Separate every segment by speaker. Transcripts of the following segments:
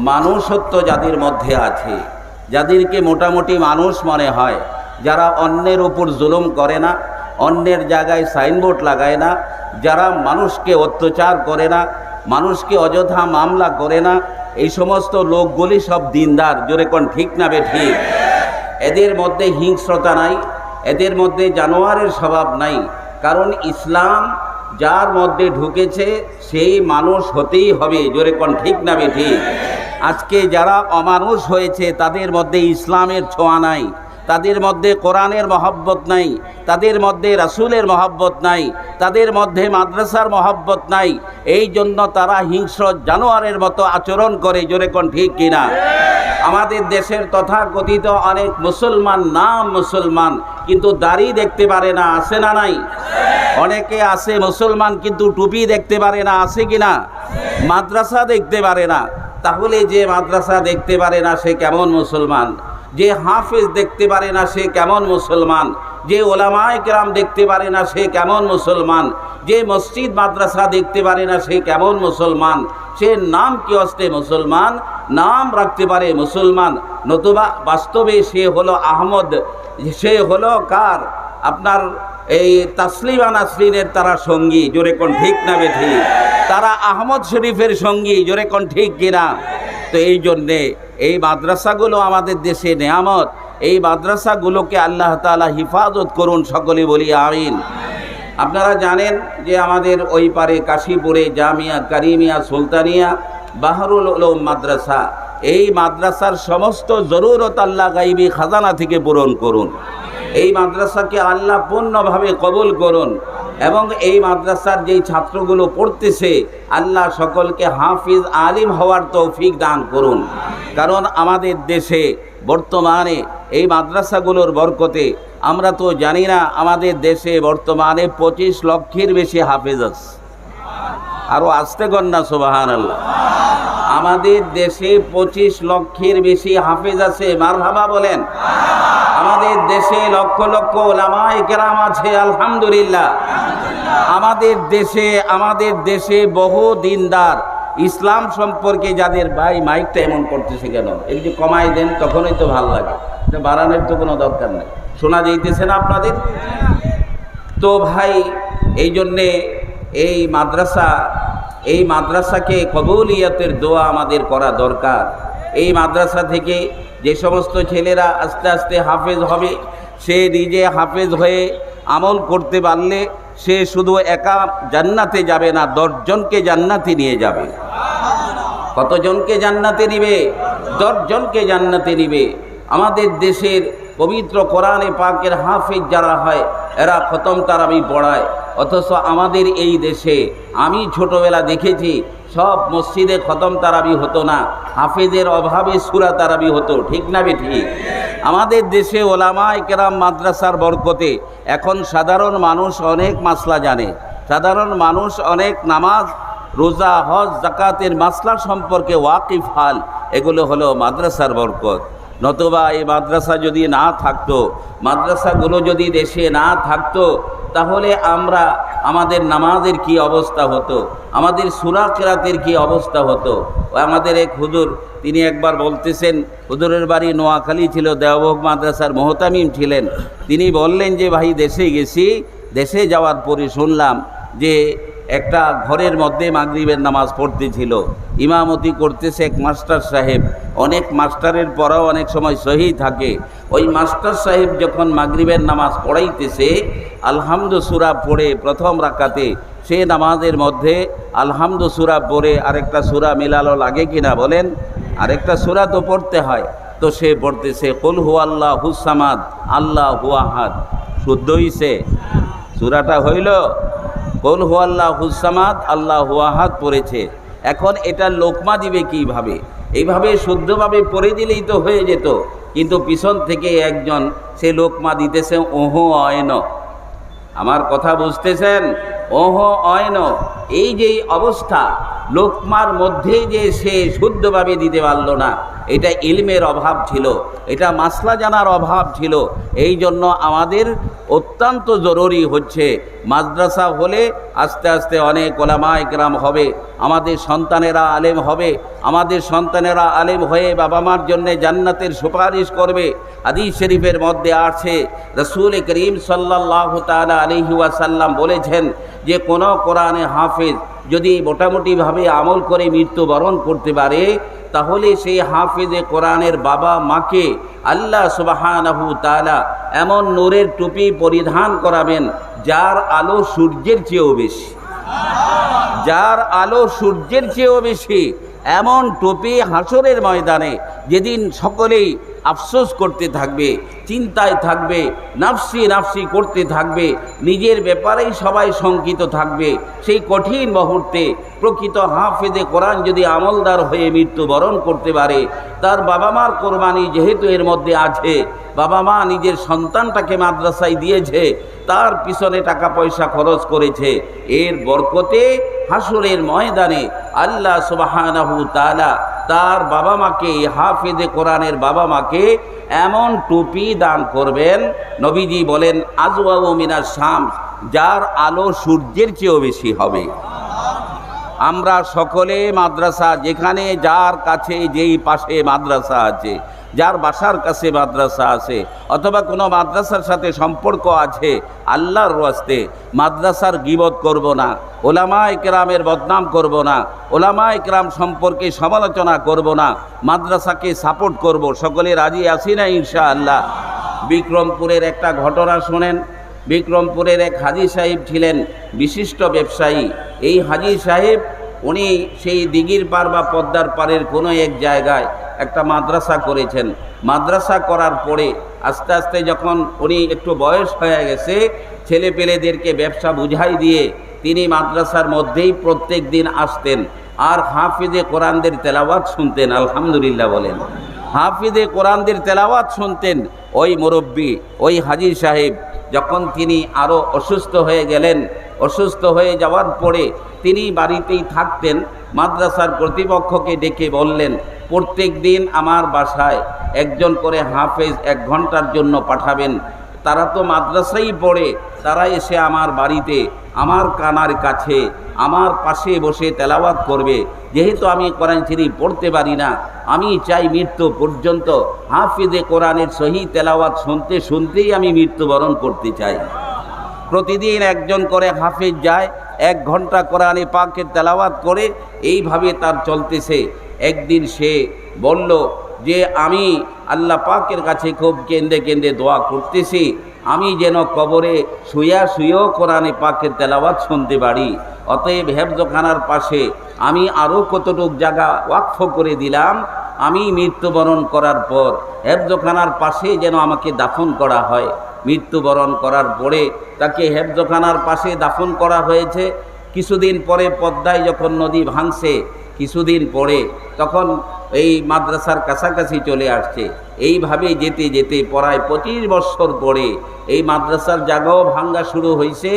Speaker 1: মানুষত্ব যাদের মধ্যে আছে, যাদেরকে মোটামুটি মানুষ মনে হয়, যারা অন্যের উপর জুলুম করে না, অন্যের জায়গায় সাইনবোর্ড লাগায় না, যারা মানুষকে অত্যাচার করে না, মানুষকে অযথা মামলা করে না, এই সমস্ত লোকগুলি সব দিনদার। জোরে কোন ঠিক না বে ঠিক? এদের মধ্যে হিংস্রতা নাই, এদের মধ্যে জানোয়ারের স্বভাব নাই। কারণ ইসলাম যার মধ্যে ঢুকেছে সেই মানুষ হতেই হবে। জোরে কোন ঠিক না বে ঠিক? আজকে যারা অমানুষ হয়েছে তাদের মধ্যে ইসলামের ছোঁয়া নাই, তাদের মধ্যে কোরআনের মহব্বত নাই, তাদের মধ্যে রাসূলের মহব্বত নাই, তাদের মধ্যে মাদ্রাসার মহব্বত নাই। এই জন্য তারা হিংস্র জানোয়ারের মতো আচরণ করে। জোরে কোন ঠিক কিনা? আমাদের দেশের তথাকথিত অনেক মুসলমান, নাম মুসলমান, কিন্তু দাড়ি দেখতে পারে না, আছে না নাই? অনেকে আছে মুসলমান কিন্তু টুপি দেখতে পারে না, আছে কিনা? মাদ্রাসা দেখতে পারে না। তাহলে যে মাদ্রাসা দেখতে পারে না সে কেমন মুসলমান? যে হাফেজ দেখতে পারে না সে কেমন মুসলমান? যে ওলামায়ে কেরাম দেখতে পারে না সে কেমন মুসলমান? যে মসজিদ মাদ্রাসা দেখতে পারে না সে কেমন মুসলমান? সে নাম কি অস্তে মুসলমান, নাম রাখতে পারে মুসলমান, নতুবা বাস্তবে সে হলো আহমদ, সে হলো কার? আপনার এই তাসলিমা নাসরিনের তারা সঙ্গী। জোরে কোন ঠিক না বে ঠিক? তারা আহমদ শরীফের সঙ্গী। জোরে কোন ঠিক কিনা? তো এই জন্যে এই মাদ্রাসাগুলো আমাদের দেশে নেয়ামত। এই মাদ্রাসাগুলোকে আল্লাহ তাআলা হিফাজত করুন, সকলে বলি আমিন। আপনারা জানেন যে আমাদের ওই পারে কাশীপুরে জামিয়া কারিমিয়া সুলতানিয়া বাহরুল উলুম মাদ্রাসা, এই মাদ্রাসার সমস্ত জরুরত আল্লাহ গাইবী খাজানা থেকে পূরণ করুন। এই মাদ্রাসাকে আল্লাহ পূর্ণভাবে কবুল করুন এবং এই মাদ্রাসার যেই ছাত্রগুলো পড়তেছে আল্লাহ সকলকে হাফিজ আলিম হওয়ার তৌফিক দান করুন। কারণ আমাদের দেশে বর্তমানে এই মাদ্রাসাগুলোর বরকতে আমরা তো জানি না, আমাদের দেশে বর্তমানে 25 লক্ষের বেশি হাফেজ আছে। আরও আসতে কন্যা সুবহানাল্লাহ। আমাদের দেশে 25 লক্ষের বেশি হাফেজ আছে। মারহাবা বলেন। আমাদের দেশে লক্ষ লক্ষ উলামায়ে কেরাম আছে, আলহামদুলিল্লাহ। আমাদের দেশে বহু দিনদার, ইসলাম সম্পর্কে যাদের, ভাই মাইকটা এমন করতেছে কেন? এই যে কমাই দেন তখনই তো ভালো লাগে, এটা বাড়ানোর তো কোনো দরকার নেই। শোনা যাইতেছে না আপনাদের? তো ভাই এই জন্যে এই মাদ্রাসাকে কবুলিয়তের দোয়া আমাদের করা দরকার। এই মাদ্রাসা থেকে যে সমস্ত ছেলেরা আস্তে আস্তে হাফেজ হবে, সে নিজে হাফেজ হয়ে আমল করতে পারলে সে শুধু একা জান্নাতে যাবে না, 10 জনকে জান্নাতে নিয়ে যাবে। কতজনকে জান্নাতে নিবে? 10 জনকে জান্নাতে নিবে। আমাদের দেশের পবিত্র কোরআনে পাকের হাফেজ যারা হয় এরা খতম তারাবি পড়ায়, অথচ আমাদের এই দেশে আমি ছোটবেলা দেখেছি সব মসজিদে খতম তারাবি হতো না, হাফেজের অভাবে সূরা তারাবি হতো। ঠিক না বে ঠিক? আমাদের দেশে ওলামায়ে কেরাম মাদ্রাসার বরকতে এখন সাধারণ মানুষ অনেক মাসলা জানে, সাধারণ মানুষ অনেক নামাজ রোজা হজ যাকাতের মাসলা সম্পর্কে ওয়াকিফ হাল। এগুলো হলো মাদ্রাসার বরকত। নতুবা এই মাদ্রাসা যদি না থাকতো, মাদ্রাসাগুলো যদি দেশে না থাকতো, তাহলে আমাদের নামাজের কি অবস্থা হতো, আমাদের সূরা কিরাতের কি অবস্থা হতো। আমাদের এক হুজুর, তিনি একবার বলতেছেন, হুজুরের বাড়ি নোয়াখালী ছিল, দেওবন্দ মাদ্রাসার মোহতামিম ছিলেন। তিনি বললেন যে ভাই দেশে গেছি, দেশে যাওয়ার পরে শুনলাম যে একটা ঘরের মধ্যে মাগরিবের নামাজ পড়তেছিল, ইমামতি করতেছে এক মাস্টার সাহেব। অনেক মাস্টারের পড়াও অনেক সময় সহি থাকে। ওই মাস্টার সাহেব যখন মাগরিবের নামাজ পড়াইতেছে, আলহামদু সূরা পড়ে প্রথম রাকাতে, সে নামাজের মধ্যে আলহামদু সূরা পড়ে আরেকটা সূরা মিলালো লাগে কিনা বলেন? আরেকটা সূরা তো পড়তে হয়। তো সে পড়তেছে কুল হুয়াল্লাহুস সামাদ আল্লাহু আহাদ। শুদ্ধ হইছে? সূরাটা হইল কুল হুয়াল্লাহুস সামাদ আল্লাহু আহাদ পড়েছে। এখন এটা লোকমা দিবে কিভাবে? এইভাবে শুদ্ধভাবে পড়ে দিলেই তো হয়ে যেত, কিন্তু পিছন থেকে একজন সে লোকমা দিতেছে ওহ অয়ন। আমার কথা বুঝতেছেন? ওহ অয়ন, এই যে অবস্থা, লোকমার মধ্যে যে সে শুদ্ধভাবে দিতে পারল না, এটা ইলমের অভাব ছিল, এটা মাসলা জানার অভাব ছিল। এই জন্য আমাদের অত্যন্ত জরুরি হচ্ছে মাদ্রাসা হলে আস্তে আস্তে অনেক ওলামা ইকরাম হবে, আমাদের সন্তানেরা আলেম হবে, আমাদের সন্তানেরা আলেম হয়ে বাবা মার জন্য জান্নাতের সুপারিশ করবে। হাদিস শরীফের মধ্যে আছে রাসূল করিম সাল্লাল্লাহু তাআলা আলাইহি ওয়াসাল্লাম বলেছেন যে কোনো কোরআনে হাফেজ যদি মোটামুটিভাবে আমল করে মৃত্যুবরণ করতে পারে, তাহলে সেই হাফেজে কোরআনের বাবা মাকে আল্লাহ সুবহানাহু তাআলা এমন নূরের টুপি পরিধান করাবেন যার আলো সূর্যের চেয়েও বেশি, যার আলো সূর্যের চেয়েও বেশি। এমন টুপি হাসরের ময়দানে যেদিন সকলেই আফসোস করতে থাকবে, চিন্তায় থাকবে, নাফসি নাফসি করতে থাকবে, নিজের ব্যাপারেই সবাই শঙ্কিত থাকবে, সেই কঠিন মুহূর্তে প্রকৃত হাফেজে কোরআন যদি আমলদার হয়ে মৃত্যুবরণ করতে পারে, তার বাবা মার কোরবানি যেহেতু এর মধ্যে আছে, বাবা মা নিজের সন্তানটাকে মাদ্রাসায় দিয়েছে, তার পিছনে টাকা পয়সা খরচ করেছে, এর বরকতে হাসরের ময়দানে আল্লাহ সুবহানাহু তাআলা তার বাবা মাকে, হাফেজে কোরআনের বাবা মাকে এমন টুপি দান করবেন, নবীজি বলেন আজওয়াউ মিনাশ শামস, যার আলো সূর্যের চেয়েও বেশি হবে। আমরা সকলে মাদ্রাসা, যেখানে যার কাছে যেই পাশে মাদ্রাসা আছে, যার বাসার কাছে মাদ্রাসা আছে অথবা কোনো মাদ্রাসার সাথে সম্পর্ক আছে, আল্লাহর ওয়াস্তে মাদ্রাসার গীবত করব না, ওলামা ইকরামের বদনাম করব না, ওলামা ইকরাম সম্পর্কে সমালোচনা করব না, মাদ্রাসাকে সাপোর্ট করব। সকলে রাজি আছি না ইনশাআল্লাহ? বিক্রমপুরের একটা ঘটনা শোনেন। বিক্রমপুরের এক হাজী সাহেব ছিলেন বিশিষ্ট ব্যবসায়ী। এই হাজী সাহেব উনি সেই দিঘির পার বা পদ্মার পাড়ের কোনো এক জায়গায় একটা মাদ্রাসা করেছেন। মাদ্রাসা করার পরে আস্তে আস্তে যখন উনি একটু বয়স হয়ে গেছে, ছেলে পেলেদেরকে ব্যবসা বুঝাই দিয়ে তিনি মাদ্রাসার মধ্যেই প্রত্যেক দিন আসতেন আর হাফিজে কোরআনদের তেলাওয়াত শুনতেন। আলহামদুলিল্লাহ বলেন। হাফিজে কোরআনদের তেলাওয়াত শুনতেন। ওই মুরব্বী, ওই হাজী সাহেব যখন তিনি আরও অসুস্থ হয়ে গেলেন, অসুস্থ হয়ে যাওয়ার পরে তিনি বাড়িতেই থাকতেন। মাদ্রাসার কর্তৃপক্ষকে ডেকে বললেন, প্রত্যেক দিন আমার বাসায় একজন করে হাফেজ 1 ঘন্টার জন্য পাঠাবেন। তারা তো মাদ্রাসাই পড়ে, তারা এসে আমার বাড়িতে আমার কানার কাছে আমার পাশে বসে তেলাওয়াত করবে। যেহেতু আমি কোরআন শরীফ পড়তে পারি না, আমি চাই মৃত্যু পর্যন্ত হাফিজে কোরআনের সহি তেলাওয়াত শুনতে শুনতেই আমি মৃত্যুবরণ করতে চাই। প্রতিদিন একজন করে হাফিজ যায়, 1 ঘন্টা কোরআনে পাকের তেলাওয়াত করে, এইভাবে তার চলতেছে। একদিন সে বলল যে আমি আল্লাহ পাকের কাছে খুব কেঁদে কেঁদে দোয়া করতেছি, আমি যেন কবরে শুয়েও কোরআনে পাকের তেলাওয়াত শুনতে পারি। অতএব হেফজখানার পাশে আমি আরও কতটুক জায়গা ওয়াকফ করে দিলাম, আমি মৃত্যুবরণ করার পর হেফজখানার পাশে যেন আমাকে দাফন করা হয়। মৃত্যুবরণ করার পরে তাকে হেফজখানার পাশে দাফন করা হয়েছে। কিছুদিন পরে পদ্মায় যখন নদী ভাঙছে, কিছুদিন পরে তখন এই মাদ্রাসার কাছাকাছি চলে আসছে। এইভাবে যেতে যেতে প্রায় 25 বছর পরে এই মাদ্রাসার জায়গাও ভাঙ্গা শুরু হয়েছে।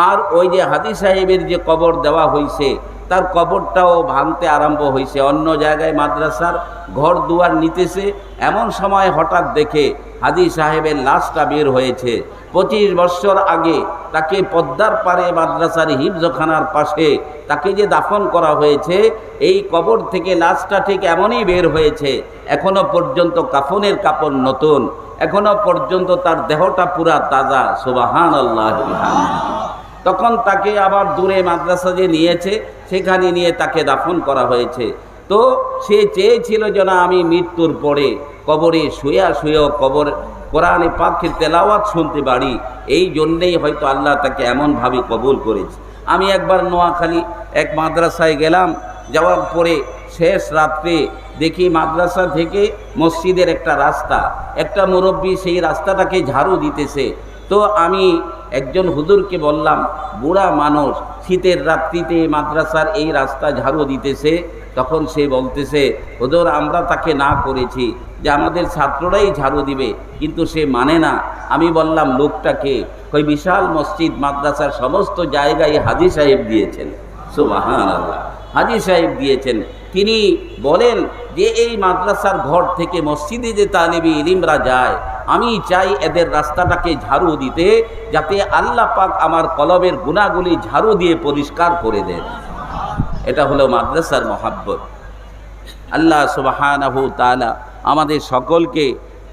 Speaker 1: আর ওই যে হাজী সাহেবের যে কবর দেওয়া হয়েছে, তার কবরটাও ভাঙতে আরম্ভ হয়েছে। অন্য জায়গায় মাদ্রাসার ঘর দুয়ার নিতেছে। এমন সময় হঠাৎ দেখে হাজী সাহেবের লাশটা বের হয়েছে। 25 বছর আগে তাকে পদ্মার পাড়ে মাদ্রাসার হিফজখানার পাশে তাকে যে দাফন করা হয়েছে, এই কবর থেকে লাশটা ঠিক এমনই বের হয়েছে। এখনো পর্যন্ত কাফনের কাপড় নতুন, এখনো পর্যন্ত তার দেহটা পুরা তাজা। সুবহানাল্লাহ। তখন তাকে আবার দূরে মাদ্রাসা যে নিয়েছে, সেখানে নিয়ে তাকে দাফন করা হয়েছে। তো সে চেয়েছিল যেন আমি মৃত্যুর পরে কবরে শুয়েও কোরআনে পাকের তেলাওয়াত শুনতে পারি। এই জন্যেই হয়তো আল্লাহ তাকে এমনভাবে কবুল করেছে। আমি একবার নোয়াখালী এক মাদ্রাসায় গেলাম, যাওয়ার পরে শেষ রাত্রে দেখি মাদ্রাসা থেকে মসজিদের একটা রাস্তা, একটা মুরব্বী সেই রাস্তাটাকে ঝাড়ু দিতেছে। তো আমি একজন হুজুরকে বললাম, বুড়া মানুষ শীতের রাত্রিতে মাদ্রাসার এই রাস্তা ঝাড়ু দিতেছে। তখন সে বলতেছে, হুজুর আমরা তাকে না করেছি যে আমাদের ছাত্ররাই ঝাড়ু দিবে, কিন্তু সে মানে না। আমি বললাম লোকটাকে, কই বিশাল মসজিদ মাদ্রাসার সমস্ত জায়গায় হাজী সাহেব দিয়েছেন। সুবহানাল্লাহ। হাজী সাহেব দিয়েছেন। তিনি বলেন যে এই মাদ্রাসার ঘর থেকে মসজিদে যে তালিবি ইলিমরা যায়, আমি চাই এদের রাস্তাটাকে ঝাড়ু দিতে, যাতে আল্লাহ পাক আমার কলবের গুনাহগুলি ঝাড়ু দিয়ে পরিষ্কার করে দেন। এটা হলো মাদ্রাসার মহাব্বত। আল্লাহ সুবহানাহু তাআলা আমাদের সকলকে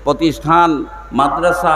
Speaker 1: প্রতিষ্ঠান মাদ্রাসা